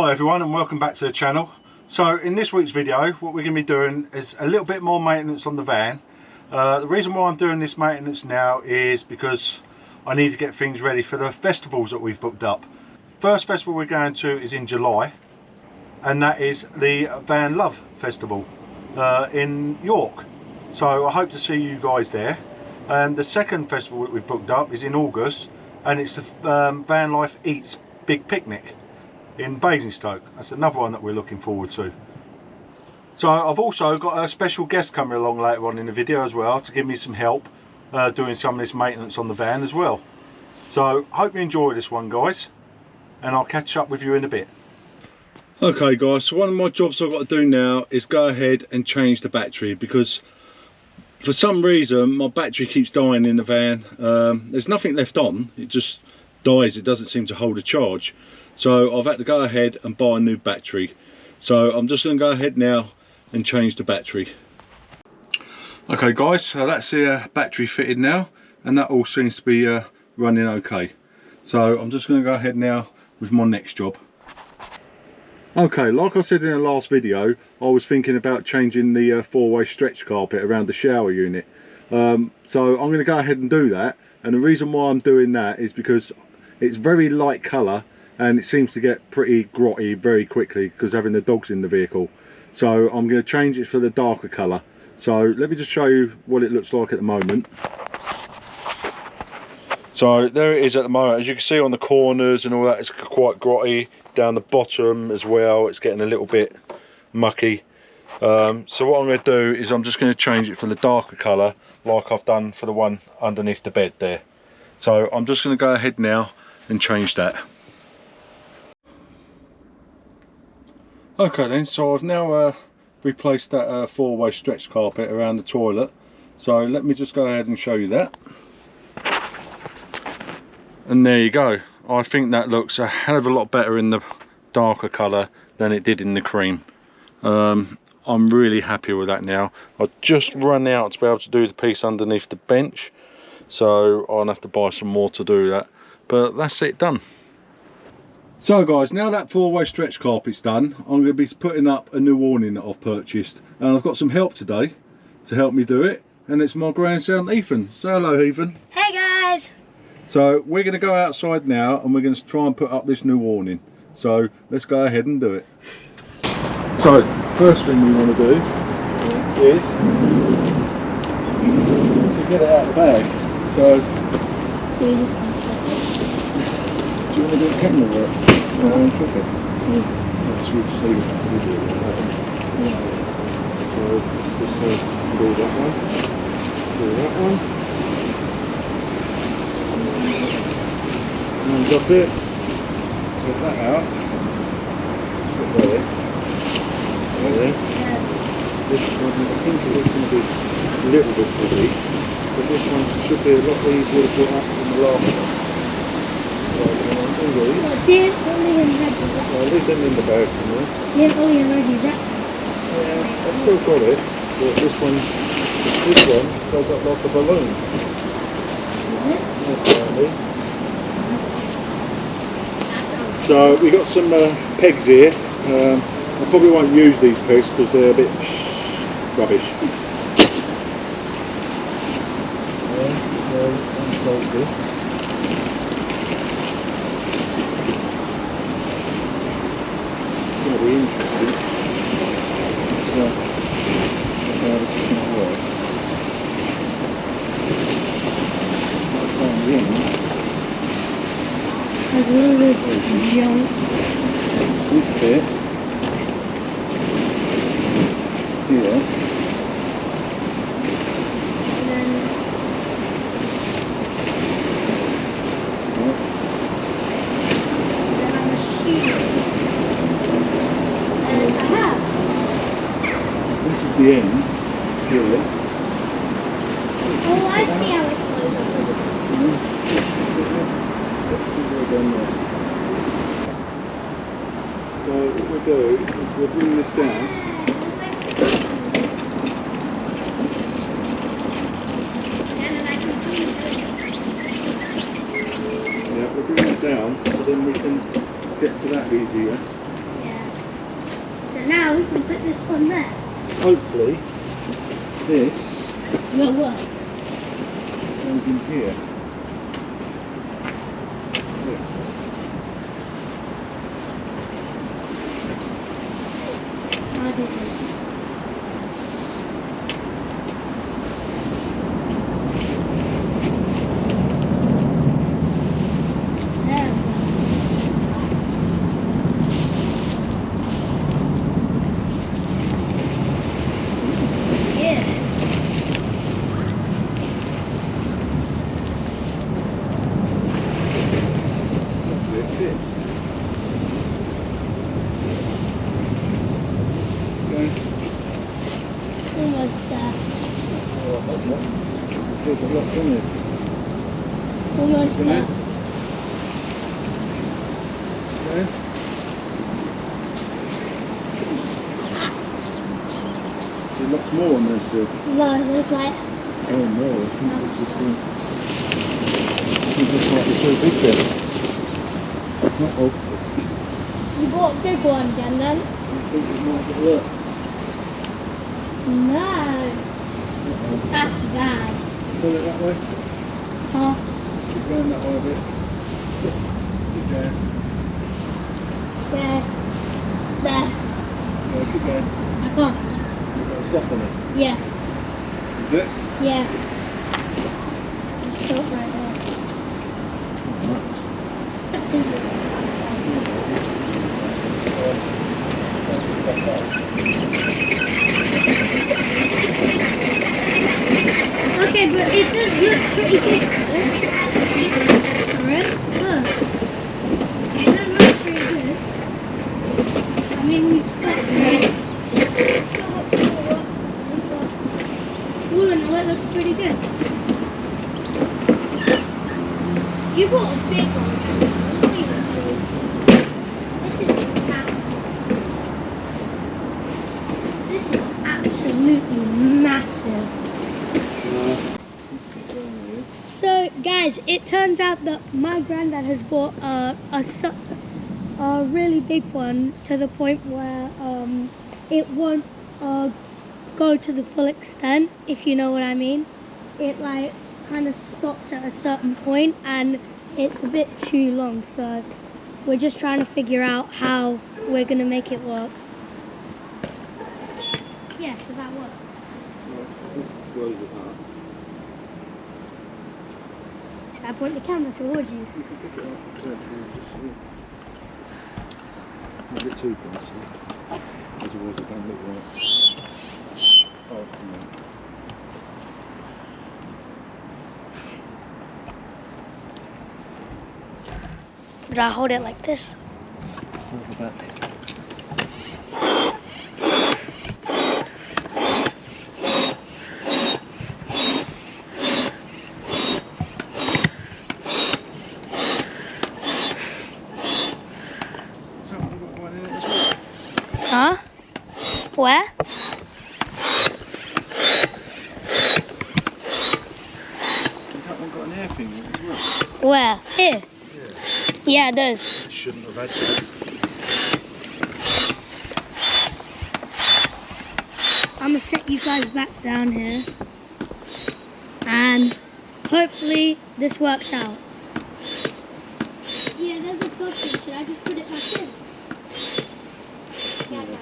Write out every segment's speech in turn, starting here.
Hi everyone and welcome back to the channel. So in this week's video what we're going to be doing is a little bit more maintenance on the van. The reason why I'm doing this maintenance now is because I need to get things ready for the festivals that we've booked up. First festival we're going to is in July, and that is the Van Love Festival in York. So I hope to see you guys there. And the second festival that we've booked up is in August, and it's the Van Life Eats Big Picnic in Basingstoke. That's another one that we're looking forward to. So I've also got a special guest coming along later on in the video as well to give me some help doing some of this maintenance on the van as well. So hope you enjoy this one, guys, and I'll catch up with you in a bit. Okay guys, so one of my jobs I've got to do now is go ahead and change the battery, because for some reason my battery keeps dying in the van. There's nothing left on, it just dies, it doesn't seem to hold a charge. So I've had to go ahead and buy a new battery. So I'm just going to go ahead now and change the battery. Okay guys, so that's the battery fitted now, and that all seems to be running okay. So I'm just going to go ahead now with my next job. Okay, like I said in the last video, I was thinking about changing the four-way stretch carpet around the shower unit. So I'm going to go ahead and do that, and the reason why I'm doing that is because it's very light colour and it seems to get pretty grotty very quickly because having the dogs in the vehicle. So I'm going to change it for the darker colour. So let me just show you what it looks like at the moment. So there it is at the moment. As you can see on the corners and all that, it's quite grotty. Down the bottom as well, it's getting a little bit mucky. So what I'm going to do is I'm just going to change it for the darker colour like I've done for the one underneath the bed there. So I'm just going to go ahead now and change that. Okay then, so I've now replaced that four-way stretch carpet around the toilet. So let me just go ahead and show you that. And there you go. I think that looks a hell of a lot better in the darker colour than it did in the cream. I'm really happy with that now. I've just run out to be able to do the piece underneath the bench, so I'll have to buy some more to do that, but that's it done. So guys, now that four-way stretch carpet's done, I'm going to be putting up a new awning that I've purchased, and I've got some help today to help me do it, and it's my grandson Ethan. So hello Ethan. Hey guys! So we're going to go outside now and we're going to try and put up this new awning. So let's go ahead and do it. So first thing we want to do is to get it out of the bag. So do you want to do the camera work? Cook it? So we'll just leave it. Yeah. So let's just do that one. Do that one. And up it, take that out, put there, there. This one, I think it is going to be a little bit heavy, but this one should be a lot easier to put up than the last one. So I'm going to do these. I'll leave them in the bag for now. Yeah, oh yeah, already that. Yeah, I've still got it, but this one goes up like a balloon. Is it? Apparently. So we got some pegs here. I probably won't use these pegs because they're a bit rubbish. So let's unfold this. It's going to be interesting. Let's look how this is going to work. I'll find the end. Like look at this junk. This bit here, And then I'm a shoe. And I have. this is the end here. Oh, I see how it flows up as a So what we'll do is we'll bring this down. Yeah, we'll bring it down so then we can get to that easier. this one there? Hopefully, this Will work. goes in here. This. I didn't. There we go. Yeah. Hopefully it fits. Okay. Almost there. Oh, that's not. There's a lot in it. Almost Isn't there. it? Okay. So lots more on there still. No, there's like, Oh no, I think this is I think this might be too big then. Uh-oh. you bought a big one again then? I think it might not work. No, Uh-oh. that's bad. Pull it that way. Huh? Keep going that way a bit. Keep going. There. There. Yeah, keep going. I can't. You've got to stop on it. Yeah. Is it? Yeah. Just stop right there. Oh, nuts. This is. Okay, but it does look pretty good. Alright, look. It does look pretty good. I mean, we've got still got some more work to do, but all in all, it looks pretty good. You bought a big one. This is massive. This is absolutely massive. So, guys, it turns out that my granddad has bought a really big one to the point where it won't go to the full extent, if you know what I mean. It like kind of stops at a certain point and it's a bit too long, so we're just trying to figure out how we're going to make it work. Yeah, so that works. This blows it up. Should I point the camera towards you? You can pick it up and turn it towards us. A bit too close, otherwise it don't look right. Oh, come on. Did I hold it like this? Hold the back. Huh? Where? Has that one got an air thing in it as well? Where? Here? Yeah. Yeah, it does. It shouldn't have had that. I'm gonna set you guys back down here. And hopefully this works out. Yeah, there's a plug in. Should I just put it back in? Yeah, no.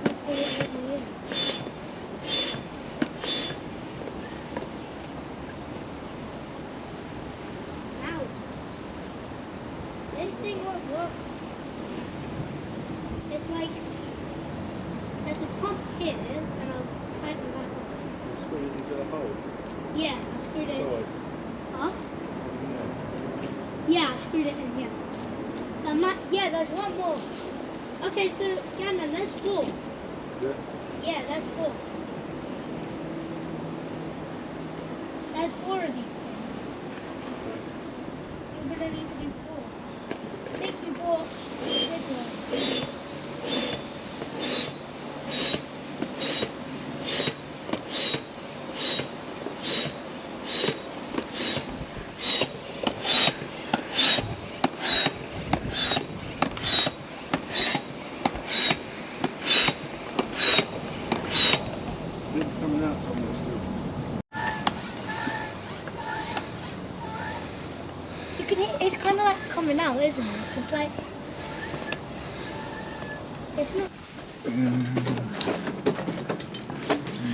Let's put it in here. Ow. This thing won't work. It's like there's a pump here, and I'll tighten that up. Screw it into the hole. Yeah, I screwed it. Side. Huh? Yeah. Yeah, I screwed it in here. Yeah, there's one more. Okay, so Gannon, there's four. Yeah. Yeah, that's four. There's four of these things. You're gonna need to do four. I think you bought a big one. zooming out, isn't it? It's like, it's not.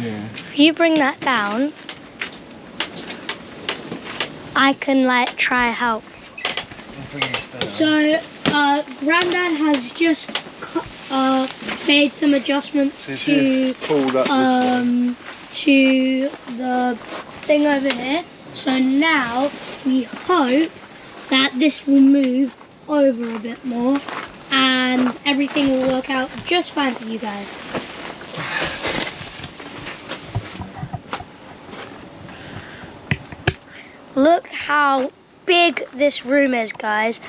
Yeah. If you bring that down, I can like try help. So, Grandad has just made some adjustments to the thing over here. So now we hope that this will move over a bit more and everything will work out just fine for you guys. Look how big this room is, guys.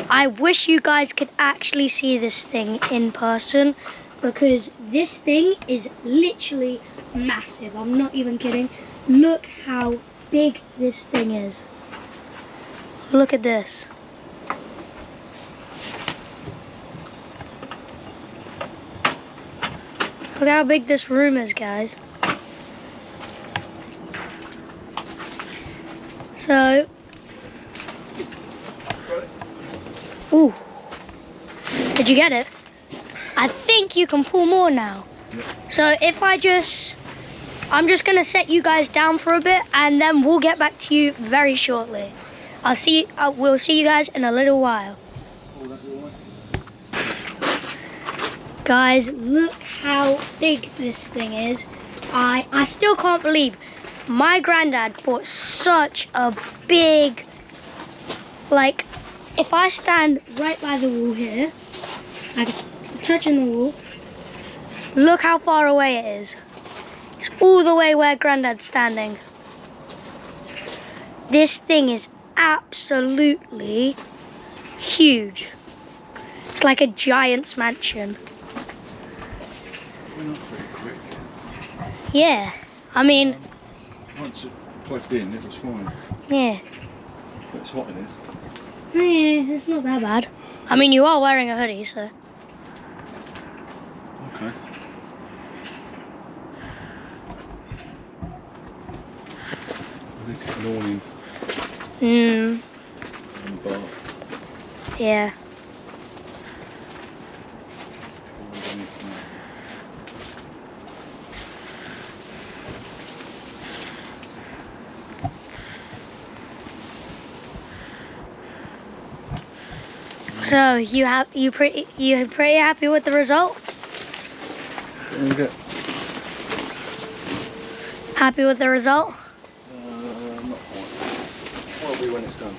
I wish you guys could actually see this thing in person, because this thing is literally massive. I'm not even kidding. Look how big this thing is. Look at this. Look how big this room is, guys. So, ooh, did you get it? I think you can pull more now. Yeah. So if I'm just gonna set you guys down for a bit, and then we'll get back to you very shortly. We'll see you guys in a little while. Guys, look how big this thing is. I still can't believe my granddad bought such a big, like, if I stand right by the wall here, like touching the wall, look how far away it is. It's all the way where Granddad's standing. This thing is absolutely huge. It's like a giant's mansion. We're not very quick. Yeah, I mean, once it plugged in, it was fine. Yeah. But it's hot in it. Yeah, it's not that bad. I mean, you are wearing a hoodie, so. Okay. I need to get an awning. And bar. Yeah. So you pretty happy with the result? Happy with the result? Not quite. What'll be when it's done?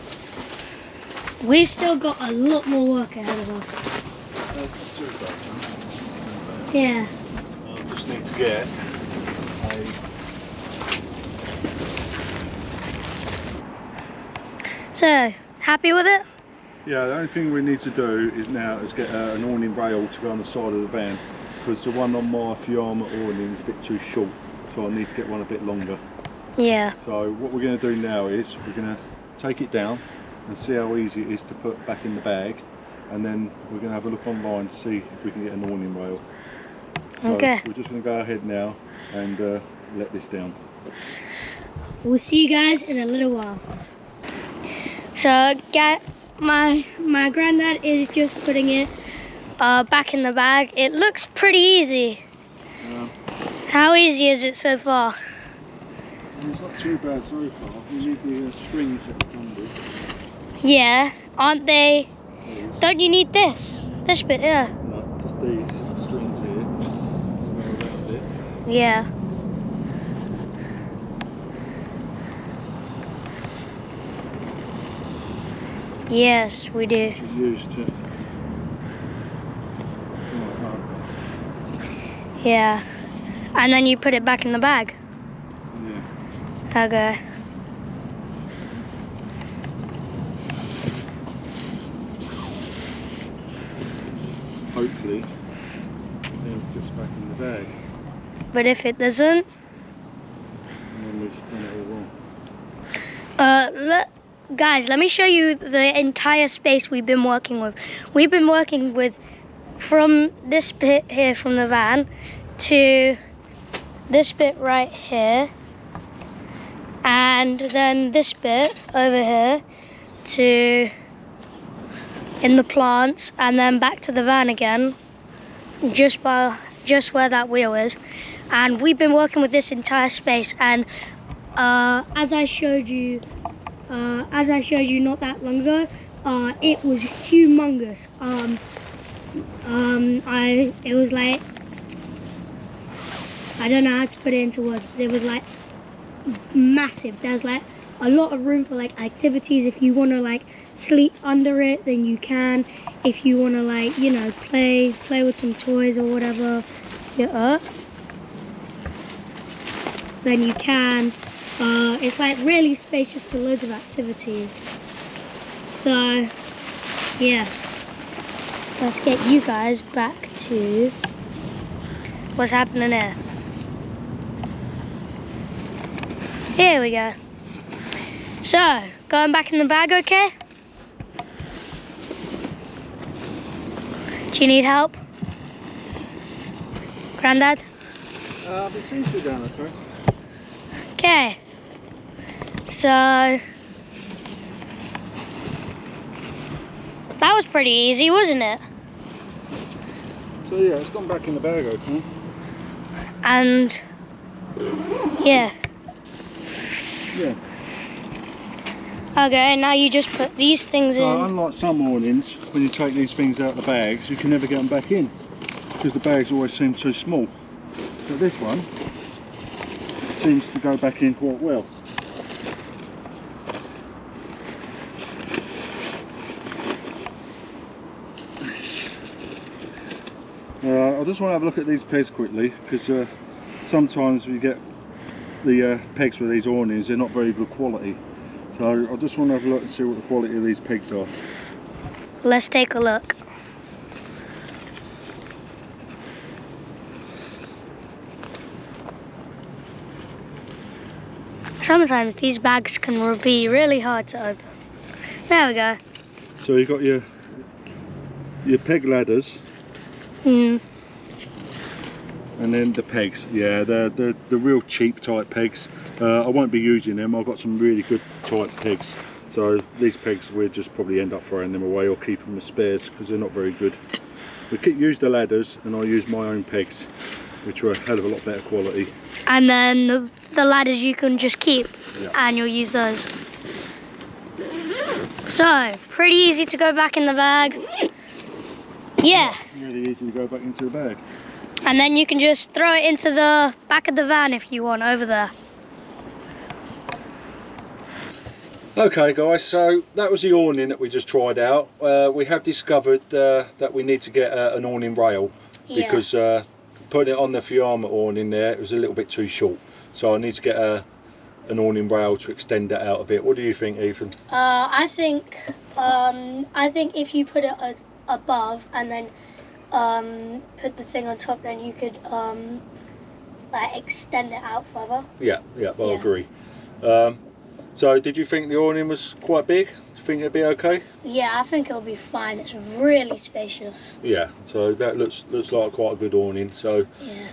We've still got a lot more work ahead of us. Yeah. I just need to get So, happy with it? Yeah, the only thing we need to do is get an awning rail to go on the side of the van, because the one on my Fiamma awning is a bit too short, so I need to get one a bit longer. Yeah. So what we're going to do now is we're going to take it down and see how easy it is to put back in the bag, and then we're going to have a look online to see if we can get an awning rail. So okay. We're just going to go ahead now and let this down. We'll see you guys in a little while. So my granddad is just putting it back in the bag. It looks pretty easy. Yeah. How easy is it so far? It's not too bad so far. You need the strings that come with. Yeah, aren't they? These. Don't you need this? This bit, yeah. No, just these strings here. Go around it. Yeah. Yes, we do. Which is used to tie up. Yeah. And then you put it back in the bag? Yeah. Okay. Hopefully, it fits back in the bag. But if it doesn't? And then we've done it all wrong. Guys, let me show you the entire space we've been working with. We've been working with from this bit here from the van to this bit right here, and then this bit over here to in the plants, and then back to the van again, just where that wheel is. And we've been working with this entire space, and as I showed you not that long ago, it was humongous. It was like, I don't know how to put it into words, but it was like massive. There's like a lot of room for like activities. If you want to like sleep under it, then you can. If you want to, like, you know, play with some toys or whatever, then you can. It's like really spacious for loads of activities. So yeah, let's get you guys back to what's happening here. Here we go. So, going back in the bag, okay? Do you need help, Grandad? It seems to be down okay. Okay. So that was pretty easy, wasn't it? So yeah, it's gone back in the bag, okay. And yeah. Yeah. Okay, now you just put these things in. Unlike some awnings, when you take these things out of the bags, you can never get them back in because the bags always seem too small. But this one seems to go back in quite well. I just want to have a look at these pegs quickly, because sometimes we get the pegs with these awnings, they're not very good quality. So I just want to have a look and see what the quality of these pegs are. Let's take a look. Sometimes these bags can be really hard to open. There we go. So you've got your peg ladders. Mm. And then the pegs, yeah, they're the real cheap type pegs. I won't be using them. I've got some really good type pegs. So these pegs we'll just probably end up throwing them away or keep them as spares because they're not very good. We could use the ladders, and I use my own pegs, which are a hell of a lot better quality. And then the ladders you can just keep, yeah. And you'll use those. So, pretty easy to go back in the bag. Yeah. Really easy to go back into the bag. And then you can just throw it into the back of the van if you want, over there. Okay guys, so that was the awning that we just tried out. We have discovered that we need to get an awning rail, because putting it on the Fiamma awning there, it was a little bit too short. So I need to get an awning rail to extend that out a bit. What do you think, Ethan? I think if you put it above and then put the thing on top, then you could like extend it out further. Yeah, I agree. So did you think the awning was quite big? Do you think it'd be okay? Yeah, I think it'll be fine. It's really spacious. Yeah, so that looks like quite a good awning. So yeah.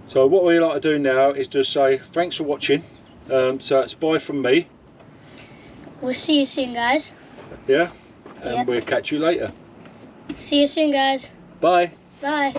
So what we like to do now is just say thanks for watching. So it's bye from me. We'll see you soon, guys. Yeah, and we'll catch you later. See you soon, guys. Bye. Bye.